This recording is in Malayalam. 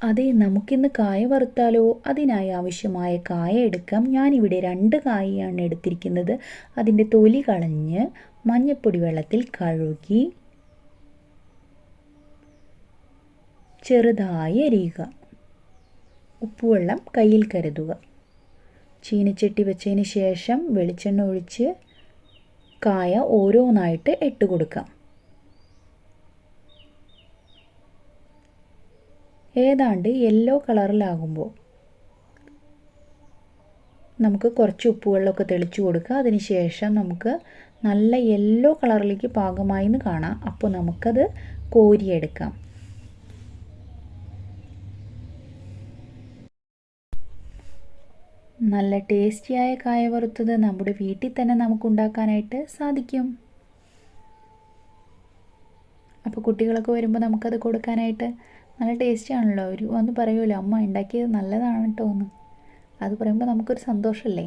അതെ, നമുക്കിന്ന് കായ വറുത്താലോ? അതിനായി ആവശ്യമായ കായ എടുക്കാം. ഞാനിവിടെ 2 കായയാണ് എടുത്തിരിക്കുന്നത്. അതിൻ്റെ തൊലി കളഞ്ഞ് മഞ്ഞൾപ്പൊടി വെള്ളത്തിൽ കഴുകി ചെറുതായി അരിയുക. ഉപ്പുവെള്ളം കയ്യിൽ കരുതുക. ചീനിച്ചട്ടി വെച്ചതിന് ശേഷം വെളിച്ചെണ്ണ ഒഴിച്ച് കായ ഓരോന്നായിട്ട് ഇട്ട് കൊടുക്കാം. ഏതാണ്ട് യെല്ലോ കളറിലാകുമ്പോൾ നമുക്ക് കുറച്ച് ഉപ്പുവെള്ളമൊക്കെ തെളിച്ച് കൊടുക്കുക. അതിന് ശേഷം നമുക്ക് നല്ല യെല്ലോ കളറിലേക്ക് പാകമായി എന്ന് കാണാം. അപ്പോൾ നമുക്കത് കോരിയെടുക്കാം. നല്ല ടേസ്റ്റിയായ കായ വറുത്തത് നമ്മുടെ വീട്ടിൽ തന്നെ നമുക്ക് ഉണ്ടാക്കാനായിട്ട് സാധിക്കും. അപ്പോൾ കുട്ടികളൊക്കെ വരുമ്പോൾ നമുക്കത് കൊടുക്കാനായിട്ട് നല്ല ടേസ്റ്റിയാണല്ലോ. അവർ വന്ന് പറയുമല്ലോ, അമ്മ ഉണ്ടാക്കിയത് നല്ലതാണ് കേട്ടോ എന്ന്. അത് പറയുമ്പോൾ നമുക്കൊരു സന്തോഷമല്ലേ.